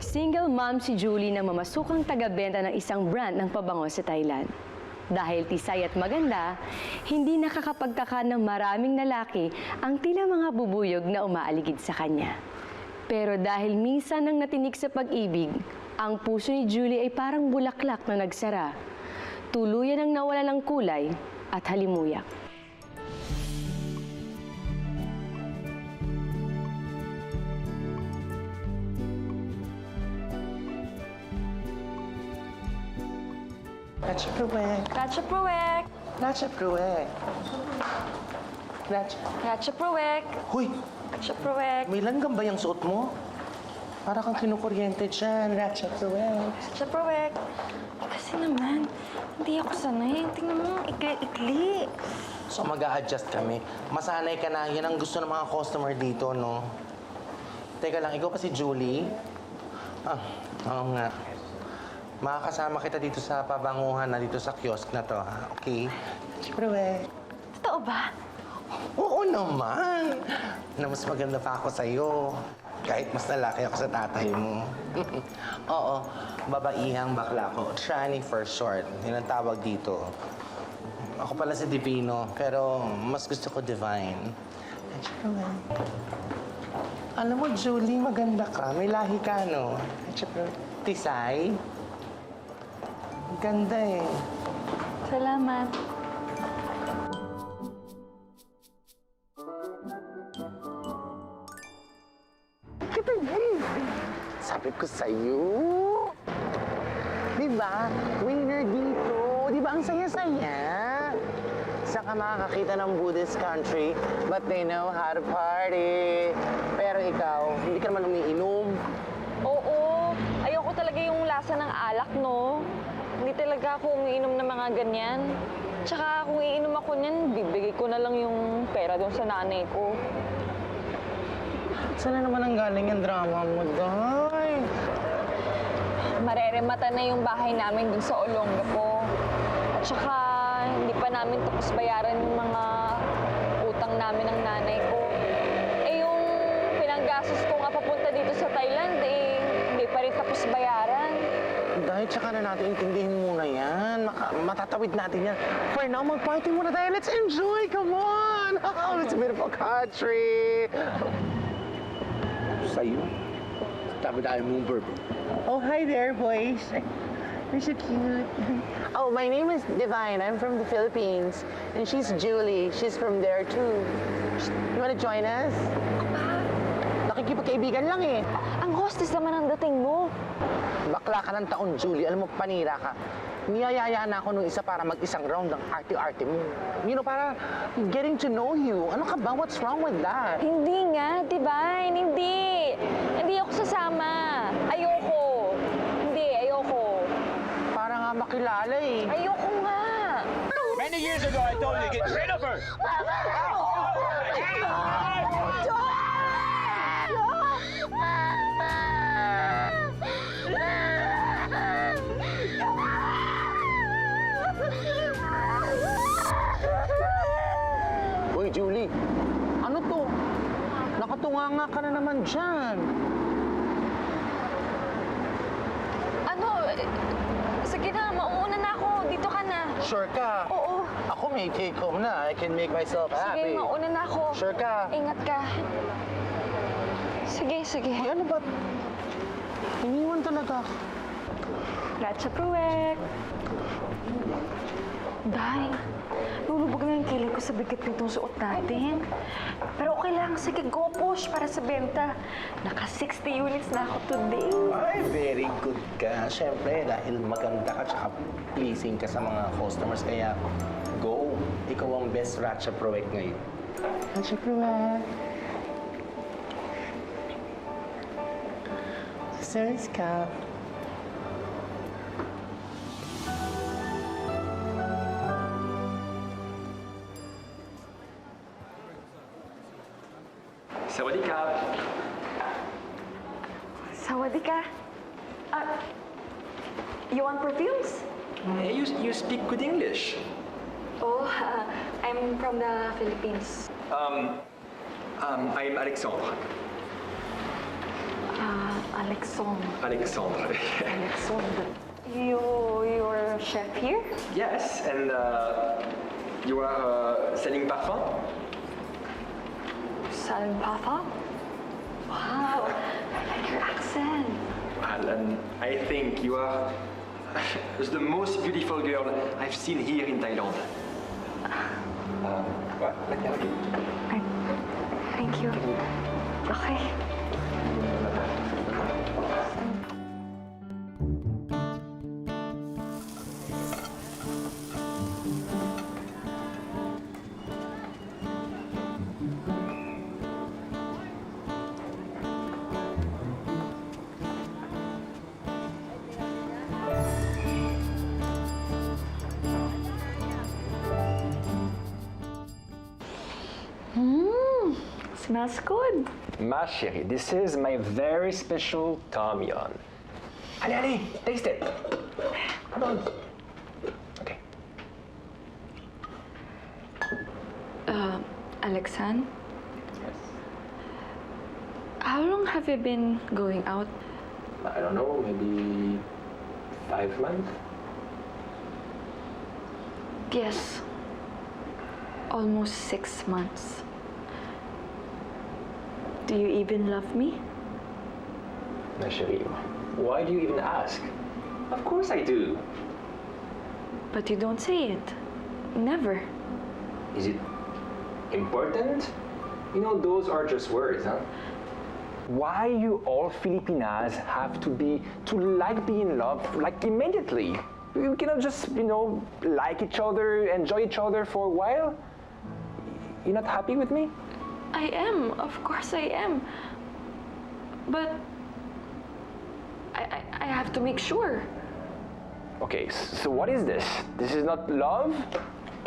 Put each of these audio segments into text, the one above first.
Single mom si Julie na mamasukang taga-benta ng isang brand ng pabango sa Thailand. Dahil tisay at maganda, hindi nakakapagtaka ng maraming lalaki ang tila mga bubuyog na umaaligid sa kanya. Pero dahil minsan nang natinik sa pag-ibig, ang puso ni Julie ay parang bulaklak na nagsara. Tuluyan ang nawala ng kulay at halimuyak. Ratcha Pruwek. Ratcha Pruwek! Ratcha Pruwek. Ratcha. Ratcha Pruwek! Hoy! Ratcha Pruwek! May langgam ba yung suot mo? Para kang kinukuryente dyan, Ratcha Pruwek. Ratcha Pruwek! Kasi naman, hindi ako sanay. Tingnan mo, ikli-ikli. So mag-a-adjust kami. Masanay ka na. Yan ang gusto ng mga customer dito, no? Teka lang, ikaw pa si Julie? Oo nga. Makakasama kita dito sa pabanguhan na dito sa kiosk na to, ha? Okay? Ratcha Pruwek. Totoo ba? Oo naman. Na mas maganda pa ako sa'yo. Kahit mas lalaki ako sa tatay mo. Oo, babaihang bakla ko. Shani for short. Yun ang tawag dito. Ako pala si Divino, pero mas gusto ko Divine. Alam mo, Julie, maganda ka. May lahi ka, no? Tisay? Ganda eh. Salamat. Sabi ko sa'yo. Diba? Winner dito. Diba ang saya-saya? Saka makakakita ng Buddhist country, but they know how to party. Pero ikaw, hindi ka naman umiinom. Oo, ayoko talaga yung lasa ng alak, no? Hindi talaga ako umiinom ng mga ganyan. Tsaka kung iinom ako niyan, bibigay ko na lang yung pera doon sa nanay ko. Saan na naman ang galing yung drama mo, Day? Mareremata na yung bahay namin dun sa Olongapo. At saka, hindi pa namin tapos bayaran yung mga utang namin ng nanay ko. Eh, yung pinanggastos ko nga papunta dito sa Thailand, eh, hindi pa rin tapos bayaran. Dahil tsaka na natin intindihin muna yan. Matatawid natin yan. For now, mag-party muna tayo. Let's enjoy! Come on! Oh, it's a beautiful country! Sa'yo? Tabi tayo mong verb. Oh, hi there, boys. You're so cute. Oh, my name is Divine. I'm from the Philippines. And she's Julie. She's from there, too. You wanna join us? Nakikipagkaibigan lang eh. Ang hostess naman ang dating mo. Bakla ka ng taon, Julie. Alam mo, panira ka. Niyayaya na ako nung isa para mag-isang round ng arte-arte mo. You know, para getting to know you. Ano ka ba? What's wrong with that? Hindi nga, Divine, hindi. Hindi ako sasama. Ayoko. Hindi, ayoko. Para nga makilala eh. Ayoko nga. Many years ago, I told you to get rid of her. Hoy, Julie. Ano to? Nakatunganga ka na naman dyan. Ano? Sige na, mauuna na ako. Dito ka na. Sure ka? Oo. Ako may take home na. I can make myself happy. Sige, mauna na ako. Sure ka? Ingat ka. Sige, sige. Ay, ano ba? Iniwan talaga. Ratcha Pruwek. Day, lulubog na yung kilay ko sa bigat nitong suot natin. Pero okay lang, sige, go push para sa benta. Naka 60 units na ako today. Ay, very good ka. Siyempre, dahil maganda ka tsaka pleasing ka sa mga customers. Kaya, go. Ikaw ang best Ratcha Pruwek ngayon. Ratcha Pruwek. Service ka. Sawadee ka. Sawadee ka. You want perfumes? You speak good English. Oh, I'm from the Philippines. I'm Alexandre. Alexandre. Alexandre. Alexandre. You're a chef here? Yes, and you are selling parfum? Selling parfum? Wow, I like your accent. And I think you are the most beautiful girl I've seen here in Thailand. What? Thank you. Okay. Smells good. Ma chérie, this is my very special Tom Yum. Allez, taste it. Come on. Okay. Alexandre, Yes. how long have you been going out? I don't know, maybe 5 months? Yes. Almost 6 months. Do you even love me? Ma chérie, why do you even ask? Of course I do. But you don't say it. Never. Is it important? You know, those are just words, huh? Why you all Filipinas have to like be in love like immediately? We cannot just, like each other, enjoy each other for a while? You're not happy with me? I am. Of course I am. But I have to make sure. Okay, so what is this? This is not love?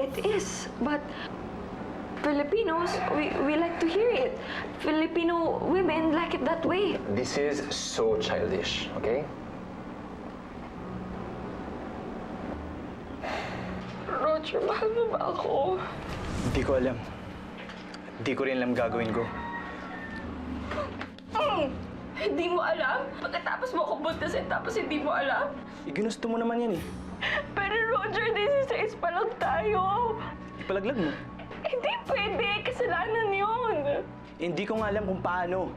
It is, but Filipinos, we like to hear it. Filipino women like it that way. This is so childish, okay? Roger, mahal mo ba ako? Hindi ko alam. Hindi ko rin alam gagawin ko. Hindi mo alam? Pagkatapos mo ako buntasin tapos hindi mo alam? Ginusto mo naman yan eh. Pero Roger, 16 pa lang tayo. Ipalaglag mo. Hindi pwede, kasalanan yun. Hindi ko nga alam kung paano.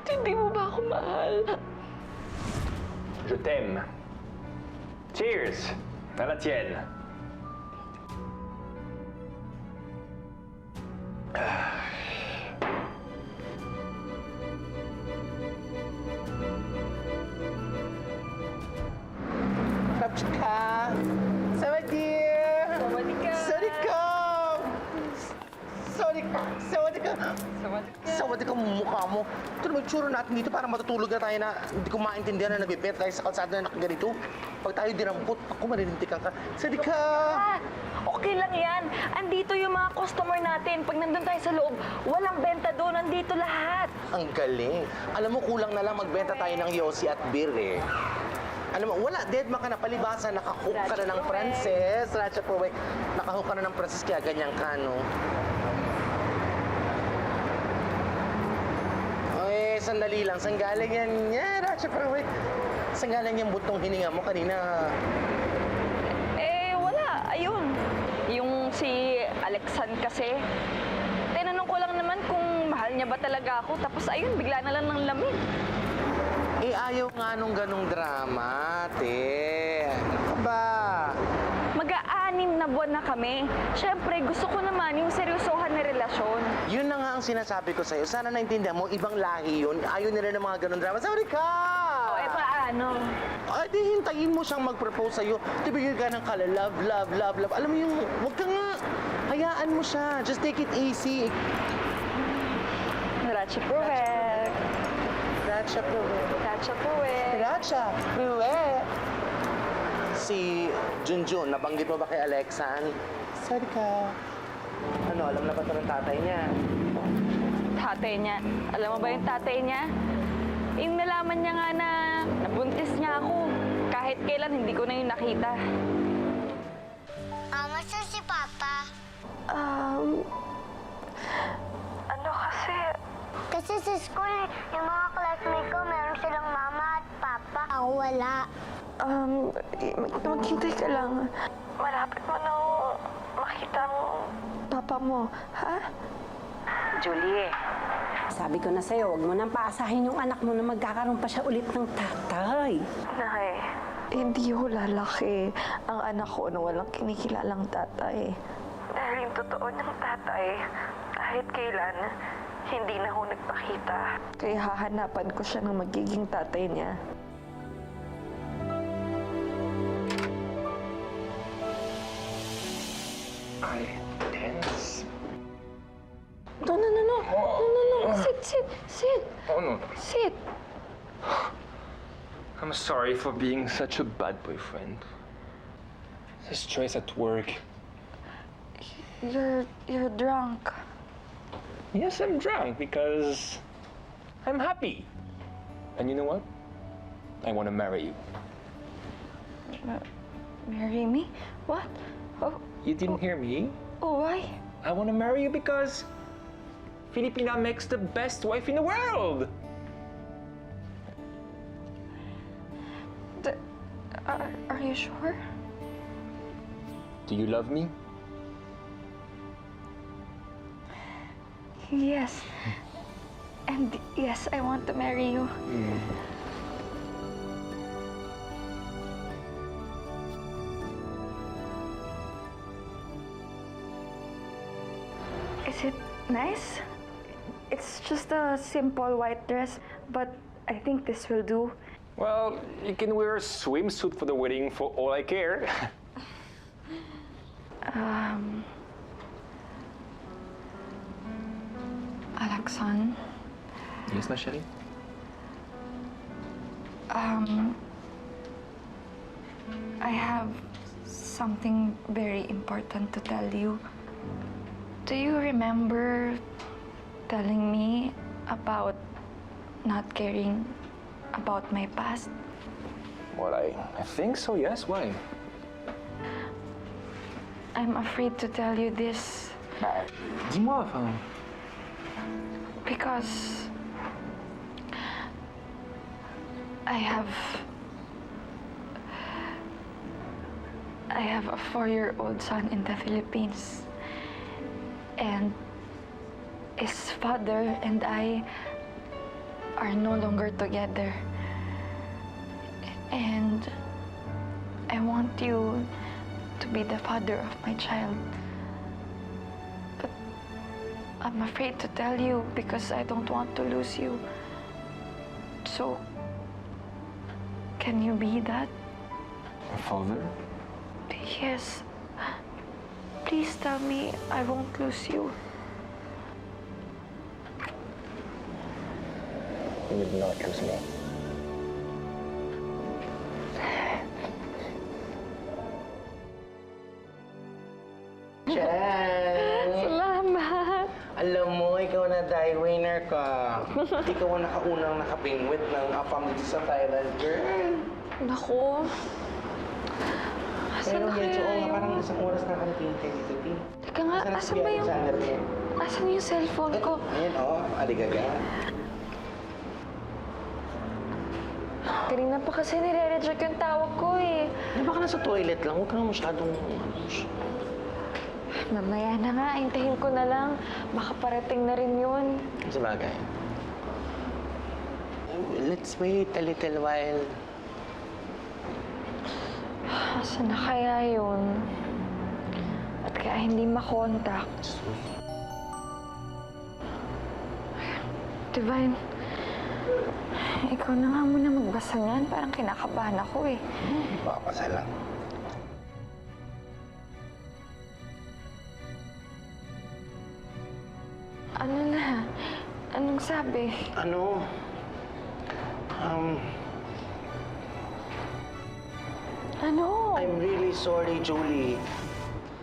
Hindi mo ba ako mahal? Je t'aime. Cheers! À la tienne. Kapchika! Sawadee! Sawadee ka mukha mo. Ito naman yung tsura natin dito para matutulog na tayo na hindi ko maintindihan na nagpipet tayo sa kalsada na nakaganito. Pag tayo dinampot, ako marinintikan ka. Sawadee ka! Okay lang yan. Andito yung mga customer natin. Pag nandun tayo sa loob, walang benta doon. Andito lahat. Ang galing. Alam mo, kulang na lang magbenta tayo ng yosi at beer eh. Alam mo, wala, dead man ka na palibasa, nakahook ka na ng Frances. Racha Prowe, nakahook ka na ng Frances, kaya ganyan ka, no? Ay, sandali lang, saan galing yan? Racha Prowe. Saan galing yung butong hininga mo kanina? Wala. Ayun. Yung si Alexandre kasi, tinanong ko lang naman kung mahal niya ba talaga ako. Tapos ayun, bigla na lang ng lamig. Ayaw nga nung ganong drama, te. Ano ka ba? Mag-aanim na buwan na kami. Siyempre, gusto ko naman yung seryosohan na relasyon. Yun na nga ang sinasabi ko sa'yo. Sana naintindihan mo, ibang lahi yun. Ayaw nila ng mga ganong drama. Sorry ka! Paano? Ay, di hintayin mo siyang mag-propose sa'yo. Tibigil ka ng kala, love, love, love, love. Alam mo yung, huwag ka nga. Hayaan mo siya. Just take it easy. Racha Pruwek. Racha Prowe. Racha Pruwek. Racha Prowe. Si Junjun, nabanggit mo ba kay Alexan? Sorry ka. Ano, alam na ba ito ng tatay niya? Tatay niya. Alam mo ba yung tatay niya? Yung nalaman niya nga na nabuntis niya ako. Kahit kailan, hindi ko na yung nakita. Saan si Papa? Ano kasi, sa school, yung mga classmate ko, meron silang mama at papa. Ako wala. Maghintay ka lang. Malapit mo na makita ang papa mo, ha? Julie, sabi ko na sa'yo, huwag mo nang paasahin yung anak mo na magkakaroon pa siya ulit ng tatay. Nay, hindi ho lalaki ang anak ko na walang kinikilalang tatay. Dahil yung totoo niyang tatay, kahit kailan, hindi na ho nagpakita. Kaya hahanapan ko siya ng magiging tatay niya. I dance? No. Sit. Oh, no. Sit. I'm sorry for being such a bad boyfriend. The stress at work. You're drunk. Yes, I'm drunk because I'm happy. And you know what? I want to marry you. Marry me? What? Oh, You didn't hear me? why? I want to marry you because Filipina makes the best wife in the world. Are you sure? Do you love me? Yes. And yes, I want to marry you. Is it nice? It's just a simple white dress, but I think this will do. Well, you can wear a swimsuit for the wedding for all I care. Alaksan, Yes, ma chérie? I have something very important to tell you. Do you remember telling me about not caring about my past? Well, I think so, yes. Why? I'm afraid to tell you this Dis-moi, enfin. because I have a 4-year-old son in the Philippines, and his father and I are no longer together. And I want you to be the father of my child. But I'm afraid to tell you because I don't want to lose you. So, can you be that? My father? Yes. Please tell me I won't lose you. You would not lose me. Jen! Salamat! Alam mo, ikaw na die winner ka. Ikaw ang nakaunang nakapingwit ng AFAM dito sa Thailand, girl. Naku. Asan Pero na medyo, kaya nga, yung... parang isang oras na kami tingin dito, Ti. Teka nga, asan ba yung... Asan yung cellphone ko? Ayan, aligaga. Kanina pa kasi nire-reject yung tawag ko eh. Di ba ka nasa toilet lang? Huwag ka na masyadong... Mamaya na nga, hintayin ko na lang. Baka parating na rin yun. Sa bagay. Let's wait a little while. Asan na kaya yun? At kaya hindi makontak? Divine, ikaw na nga muna magbasa niyan. Parang kinakabahan ako eh. Papasa lang. Ano na? Anong sabi? Ano? Ano? I'm really sorry, Julie.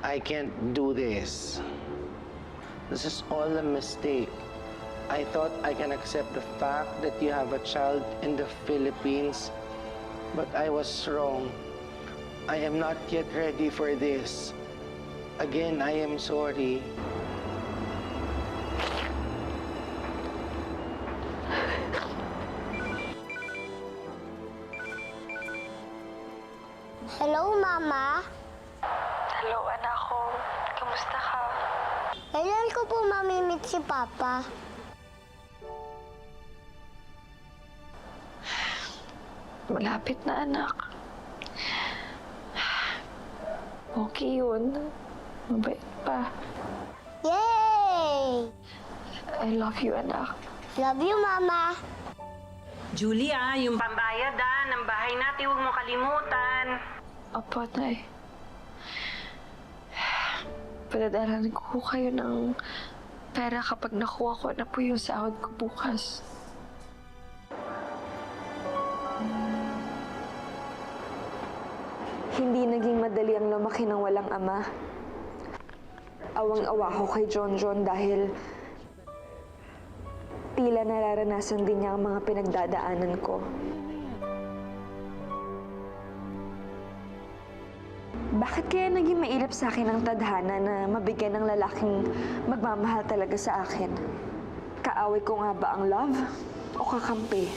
I can't do this. This is all a mistake. I thought I can accept the fact that you have a child in the Philippines, but I was wrong. I am not yet ready for this. Again, I am sorry. Hello, Mama. Hello, anak ko. Kamusta ka? Kailan ko po mamimit si Papa? Malapit na, anak. Okay yun. Mabait pa. Yay! I love you, anak. Love you, Mama. Julia, yung pambayad ng bahay natin, huwag mo kalimutan. Opo, Nay. Padadalan ko kayo ng pera kapag nakuha ko na po yung sahod ko bukas. Hindi naging madali ang lumaki ng walang ama. Awang-awa ko kay John dahil tila nararanasan din niya ang mga pinagdadaanan ko. Bakit kaya naging mailap sa akin ang tadhana na mabigyan ng lalaking magmamahal talaga sa akin? Kaaway ko nga ba ang love o kakampi?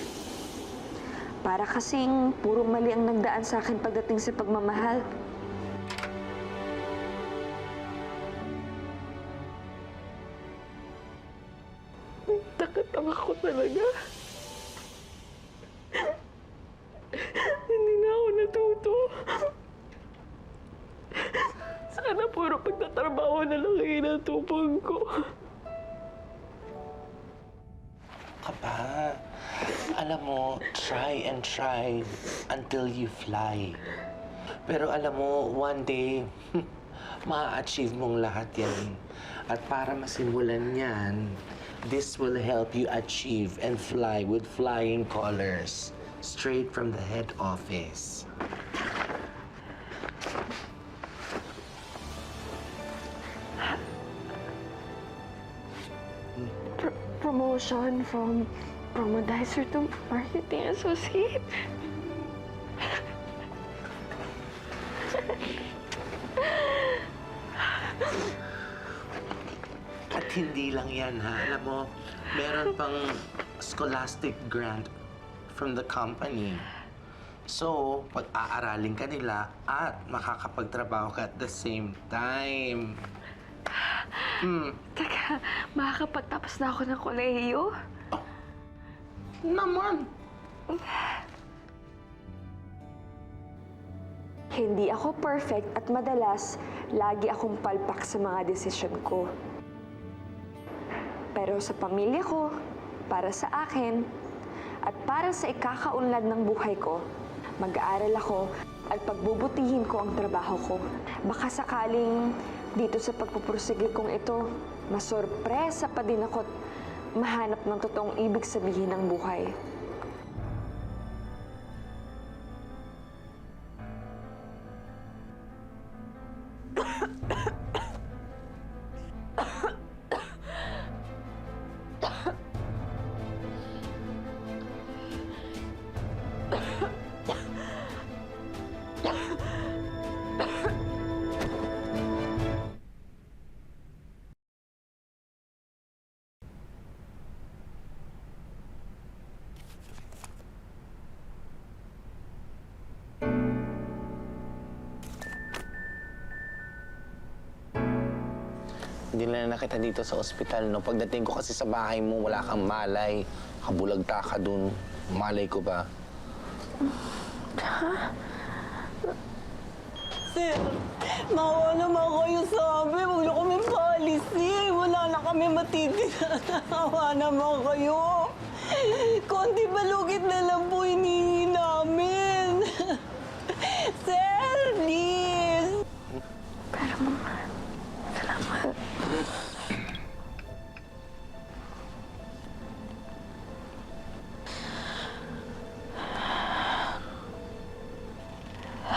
Para kasing puro mali ang nagdaan sa akin pagdating sa pagmamahal. Takatanga ko talaga. Hindi na ako natuto. Sana puro pagtatrabaho na lang kayo natupag ko. Kaba, alam mo, try and try until you fly. Pero alam mo, one day, ma-achieve mong lahat yan. At para masimulan yan, this will help you achieve and fly with flying colors straight from the head office. Promotion from promodizer to marketing associate. At hindi lang yan, ha? Alam mo, meron pang scholastic grant from the company. So, pag-aaralin ka nila at makakapagtrabaho ka at the same time. Teka, makakapagtapos na ako ng kolehiyo? Naman! Hindi ako perfect at madalas, lagi akong palpak sa mga desisyon ko. Pero sa pamilya ko, para sa akin, at para sa ikakaunlad ng buhay ko, mag-aaral ako at pagbubutihin ko ang trabaho ko. Baka sakaling dito sa pagpupursige kong ito, masorpresa pa din ako't mahanap ng totoong ibig sabihin ng buhay. Dinala na kita dito sa ospital, no? Pagdating ko kasi sa bahay mo, wala kang malay. Kabulagta ka dun. Malay ko ba? Sir, maawa naman kayo sa amin. Huwag niyo kami policy. Wala na kami matitira. Maawa naman kayo. Konti balugit na lang po hinihingi namin. Sir, please. Pero mama, salamat.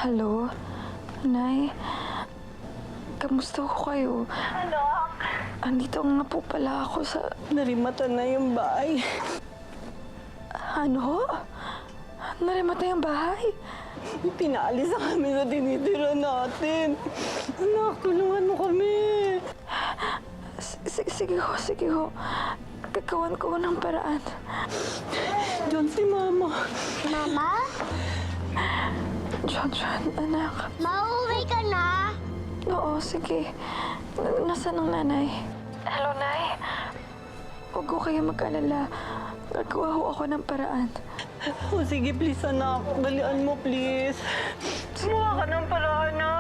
Hello? Nay? Kamusta ko kayo? Anak, Andito nga po pala ako sa... Narimatan na yung bahay. Ano? Narimata yung bahay? Pinaalis na kami sa tinitira natin. Anak, tulungan mo kami. Sige ho. Gagawan ko ng paraan. Diyan si Mama. Mama? John, anak. Mauwi ka na? Oo, sige. Nasaan ang nanay? Hello, Nay. Huwag ko kayo mag-alala. Gagawa ho ako ng paraan. O sige, please anak. Dalian mo, please. Gumawa ka ng paraan na.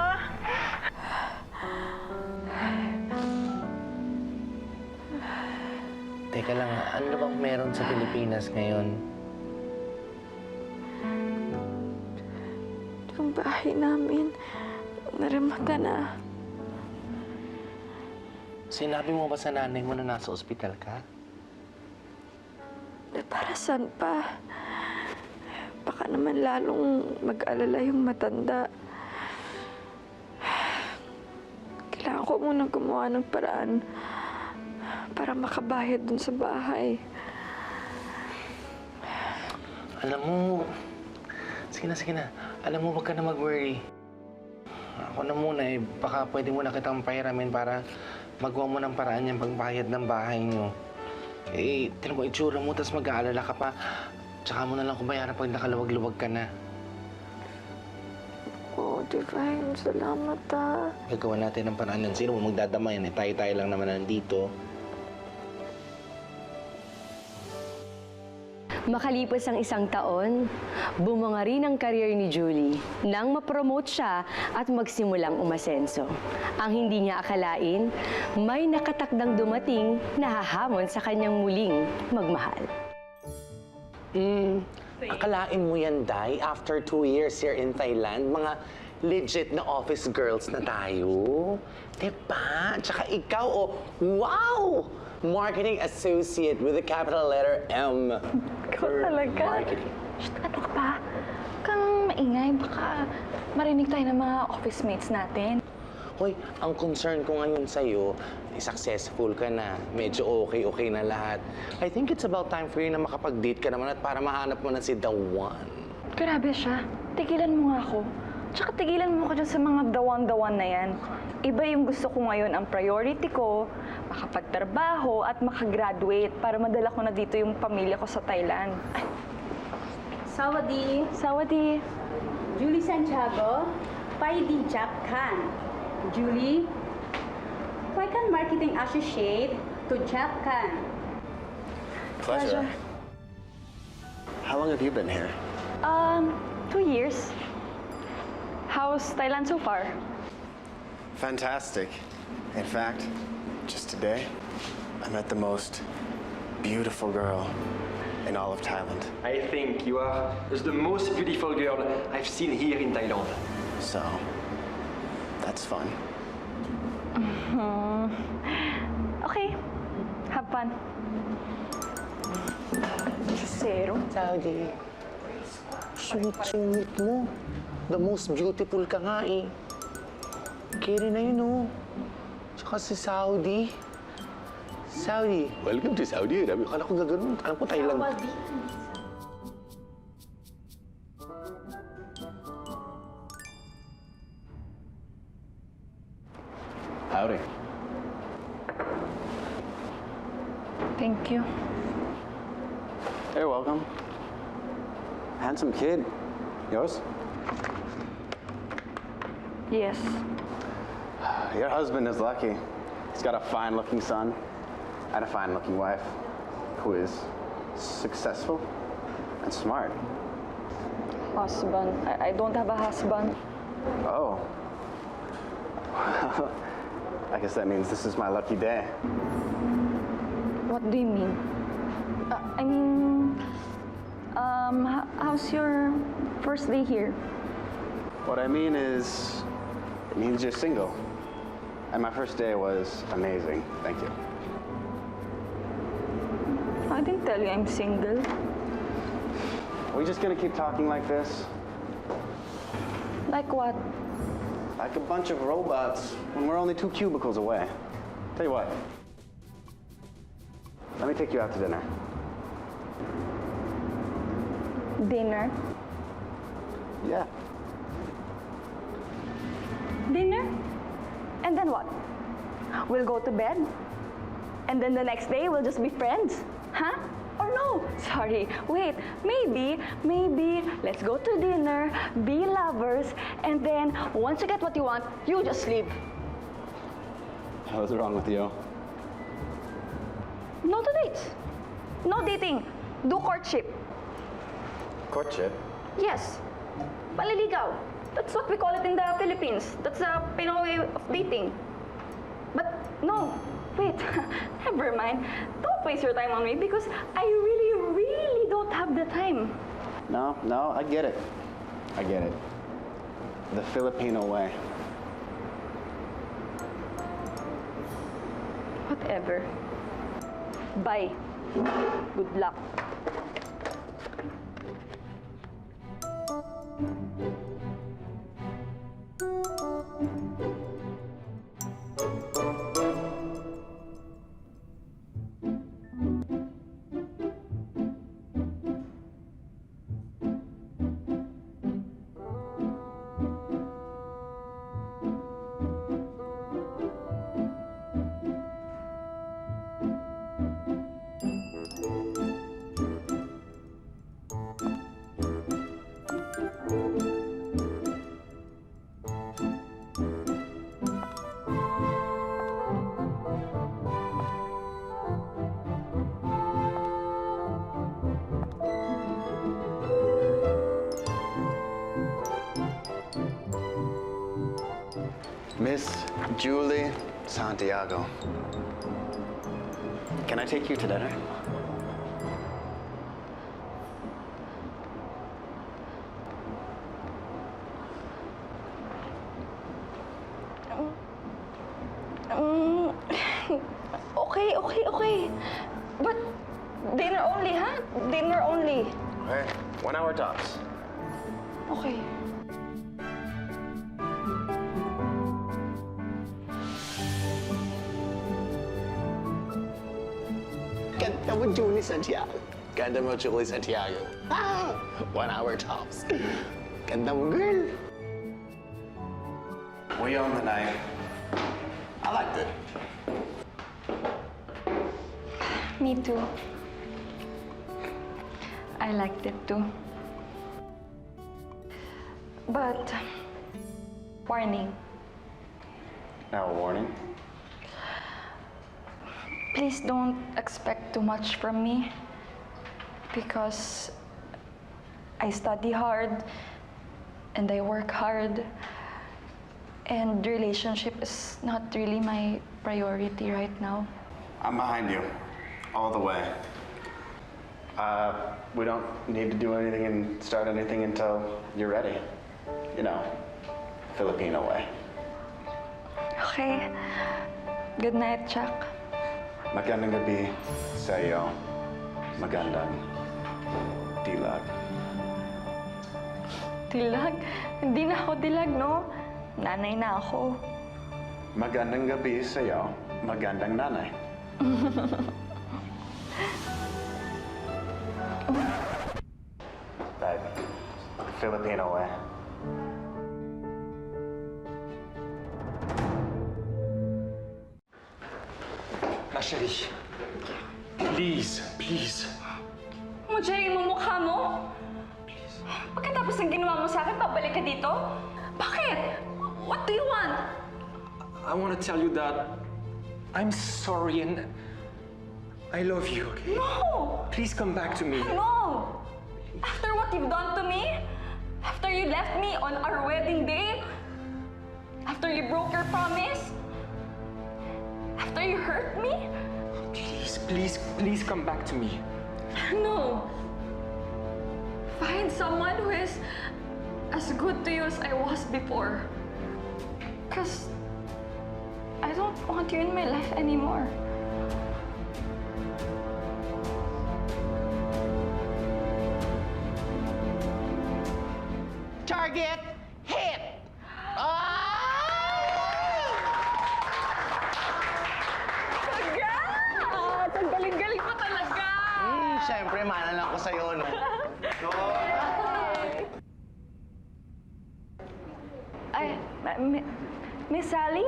Teka lang, ano bang meron sa Pilipinas ngayon? Yung bahay namin, naramata na. Sinabi mo ba sa nanay mo na nasa ospital ka? Para saan pa? Baka naman lalong mag-alala yung matanda. Kailangan ko munang gumawa ng paraan para makabayad dun sa bahay. Alam mo, sige na. Alam mo, wag ka na mag-worry. Ako na muna eh, baka pwede mo na kitang pahiramin para magawa mo ng paraan yung pagbayad ng bahay niyo. Eh, tinan mo, itsura mo, tapos mag-aalala ka pa. Tsaka mo na lang kumayaran pag nakaluwag-luwag ka na. Oh, Divine, salamat ah. Gagawa natin ng paraan yan. Sino mo magdadama yan eh? Tayo-tayo lang naman nandito. Makalipas ang isang taon, bumunga rin ang career ni Julie nang ma-promote siya at magsimulang umasenso. Ang hindi niya akalain, may nakatakdang dumating na hahamon sa kanyang muling magmahal. Akalain mo yan, Day, after 2 years here in Thailand, mga legit na office girls na tayo. Diba? Tsaka ikaw, oh, wow! Marketing associate with a capital letter M. Ikaw talaga. Marketing. Shh, ano ka ba? Kang maingay, baka marinig tayo ng mga office mates natin. Hoy, ang concern ko ngayon sa'yo, successful ka na, medyo okay na lahat. I think it's about time for you na makapag-date ka naman at para mahanap mo na si the one. Grabe siya. Tigilan mo nga ako. Tsaka tigilan mo ako dyan sa mga the one na yan. Iba yung gusto ko ngayon. Ang priority ko, makapagtrabaho at makagraduate para madala ko na dito yung pamilya ko sa Thailand. Ay, Sawadee, Sawadee. Julie Santiago, Paidi Chap Khan. Julie, Paikan Marketing Associate to Chap Khan. Pleasure. How long have you been here? 2 years. How's Thailand so far? Fantastic. In fact, just today, I met the most beautiful girl in all of Thailand. I think you are the most beautiful girl I've seen here in Thailand. So, that's fun. Okay. Have fun. Zero. Saudi, sungit mo. The most beautiful ka nga eh. Kiri na yun oh. Tsaka si Saudi. Saudi. Welcome to Saudi. Akala ko gagano'n. Alam ko Thailand. Howdy. Thank you. Hey, welcome. Handsome kid. Yours? Yes. Your husband is lucky. He's got a fine-looking son and a fine-looking wife who is successful and smart. Husband. I don't have a husband. Oh. Well, I guess that means this is my lucky day. What do you mean? How's your first day here? What I mean is, it means you're single. And my first day was amazing. Thank you. I didn't tell you I'm single. Are we just gonna keep talking like this? Like what? Like a bunch of robots when we're only 2 cubicles away. Tell you what. Let me take you out to dinner. Dinner? Yeah. Dinner? And then what? We'll go to bed? And then the next day we'll just be friends? Huh? Or no? Oh, sorry. Wait, maybe, let's go to dinner, be lovers, and then once you get what you want, you just leave. What's wrong with you? No to dates. No dating. Do courtship. Courtship? Yes. Paliligaw. That's what we call it in the Philippines. That's the Pinoy way of dating. But no, wait, never mind. Don't waste your time on me because I really don't have the time. No, I get it. I get it. The Filipino way. Whatever. Bye. Good luck. Miss Julie Santiago. Can I take you to dinner? Okay. But dinner only, huh? Dinner only. Okay, 1 hour tops. Okay. Ganda mo, Julie Santiago. Ganda mo, Julie Santiago. 1 hour tops. Ganda mo, girl. We own the night. I liked it. Me too. I liked it too. But, warning. Now a warning. Please don't expect too much from me because I study hard and I work hard and relationship is not really my priority right now. I'm behind you, all the way. We don't need to do anything and start anything until you're ready. You know, Filipino way. Okay. Good night, Chuck. Magandang gabi sa iyo. Magandang dilag. Dilag? Hindi na ako dilag, no? Nanay na ako. Magandang gabi sa iyo. Magandang nanay. Babe, Filipino way. Ma chérie, please. Jerry, mo mukha mo? Pagkatapos ng ginawa mo sa akin, babalik ka dito? Bakit? What do you want? I want to tell you that I'm sorry and I love you, okay? No! Please come back to me. No! After what you've done to me, after you left me on our wedding day, after you broke your promise, after you hurt me, Please come back to me. no. Find someone who is as good to you as I was before. Because I don't want you in my life anymore. Target hit! Congrats! Ang galing-galing mo talaga! Siyempre, mana lang ko sa'yo, no? Ay, Miss Sally?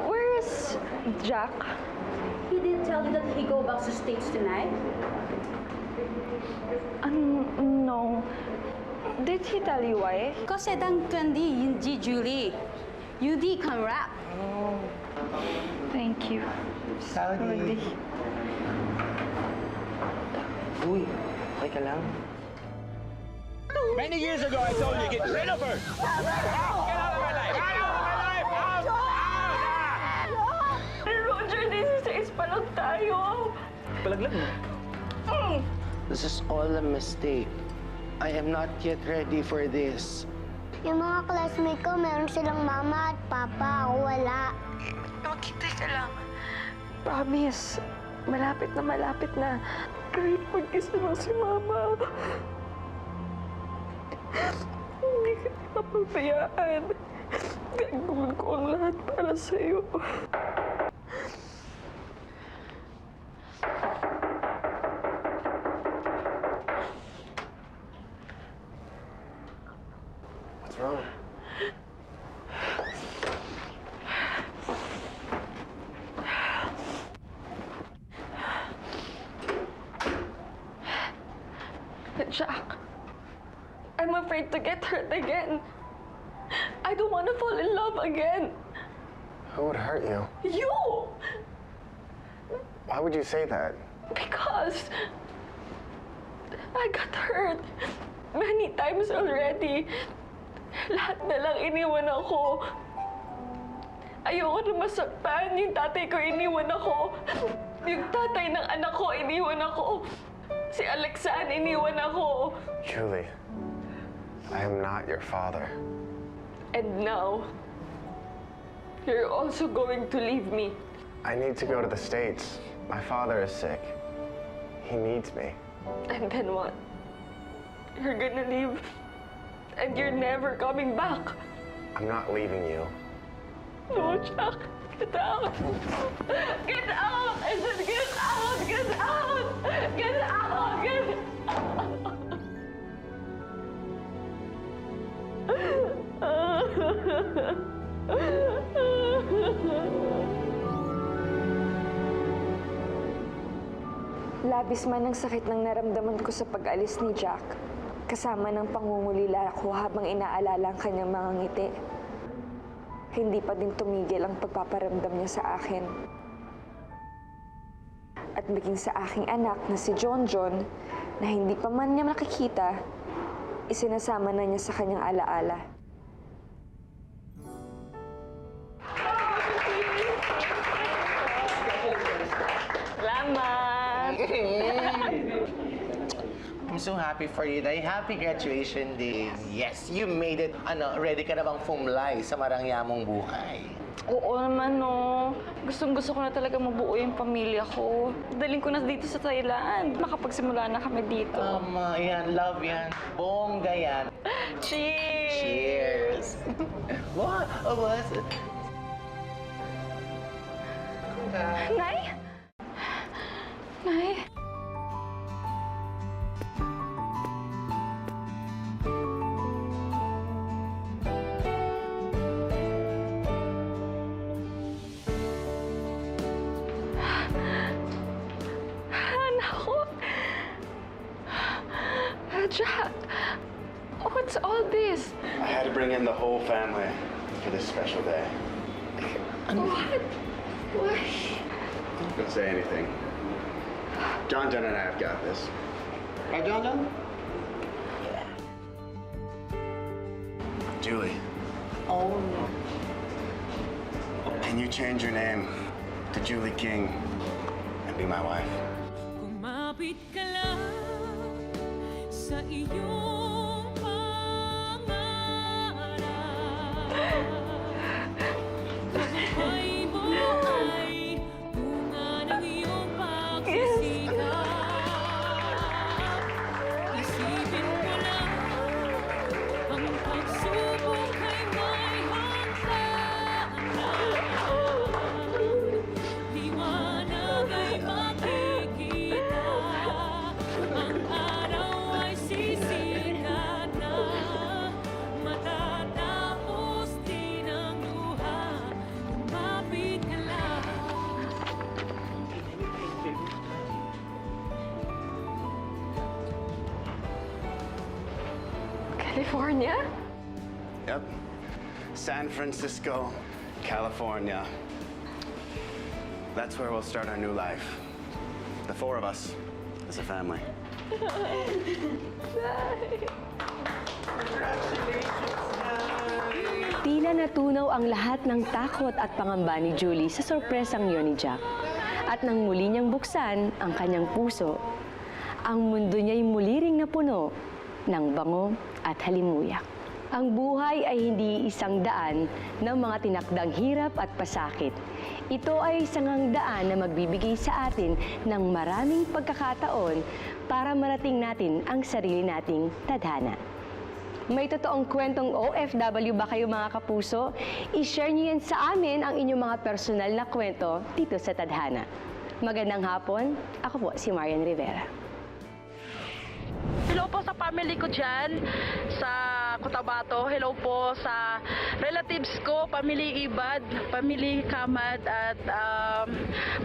Where is Jack? He didn't tell you that he go back to States tonight? No. Did he tell you why? Có sẽ đăng tuần đi in G Julie. You đi can rap. Thank you. Saudi. Uy, okay ka lang? Many years ago, I told you, get rid of her. Get out of my life. Get out of my life. Out. Roger, 16 pa lang tayo. Palaglag mo. This is all a mistake. I am not yet ready for this. Yung mga classmate ko, meron silang mama at papa. Ako wala. Magkita ka lang. Promise, malapit na. Kahit mag-isa lang si Mama. Hindi ka napabayaan. Gagawin ko ang lahat para sa'yo. What's wrong? Jack, I'm afraid to get hurt again. I don't want to fall in love again. Who would hurt you? You! Why would you say that? Because I got hurt many times already. Lahat na lang iniwan ako. Ayoko na masaktan. Yung tatay ko iniwan ako. Yung tatay ng anak ko iniwan ako. Si Alexan iniwan ako. Julie, I am not your father. And now, you're also going to leave me. I need to go to the States. My father is sick. He needs me. And then what? You're gonna leave, and you're never coming back. I'm not leaving you. No, Jack, get out. Get out! I said get out! Get out! Get out! Get Labis man ang sakit ng naramdaman ko sa pag-alis ni Jack, kasama ng pangungulila ko habang inaalala ang kanyang mga ngiti. Hindi pa din tumigil ang pagpaparamdam niya sa akin. At maging sa aking anak na si John na hindi pa man niya nakikita, isinasama na niya sa kanyang alaala. Salamat! I'm so happy for you, Day. Happy graduation day. Yes, you made it. Ready ka na bang fumlay sa marangyamong buhay? Oo naman, no. Gustong-gusto ko na talaga mabuo yung pamilya ko. Daling ko na dito sa Thailand. Makapagsimula na kami dito. Yan. Love yan. Bongga yan. Cheers! Cheers! What? What? Nay? Nay? Anak ko? Jack, what's all this? I had to bring in the whole family for this special day. What? Why? Don't say anything. John and I have got this. Right, John? Julie, Oh, no. can you change your name to Julie King and be my wife? Kumapit ka lang sa iyong pangarap. Buhay mo ay bunga ng iyong pagsisikap. Isipin mo lang, ang pagsubok ay may hangganan. Liwanag ay makikita, ang araw ay sisikat. California? Yep. San Francisco, California. That's where we'll start our new life. The four of us as a family. Tila natunaw ang lahat ng takot at pangamba ni Julie sa sorpresang yun ni Jack. At nang muli niyang buksan ang kanyang puso, ang mundo niya'y muli ring napuno ng bango at halimuyak. Ang buhay ay hindi isang daan ng mga tinakdang hirap at pasakit. Ito ay isang daan na magbibigay sa atin ng maraming pagkakataon para marating natin ang sarili nating tadhana. May totoong kwentong OFW ba kayo mga kapuso? I-share niyo yan sa amin ang inyong mga personal na kwento dito sa Tadhana. Magandang hapon, ako po si Marian Rivera. Hello po sa family ko dyan sa Cotabato. Hello po sa relatives ko, family Ibad, family Kamad, at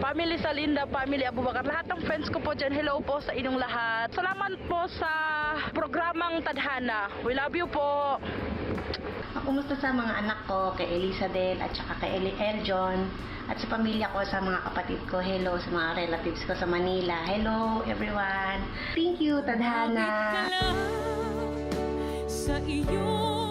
family Salinda, family Abubakar. Lahat ng friends ko po dyan, hello po sa inyong lahat. Salamat po sa programang Tadhana. We love you po. Kumusta sa mga anak ko, kay Elizabeth at saka kay Eljon, at sa pamilya ko, sa mga kapatid ko, hello, sa mga relatives ko sa Manila. Hello, everyone. Thank you, Tadhana. Sa iyong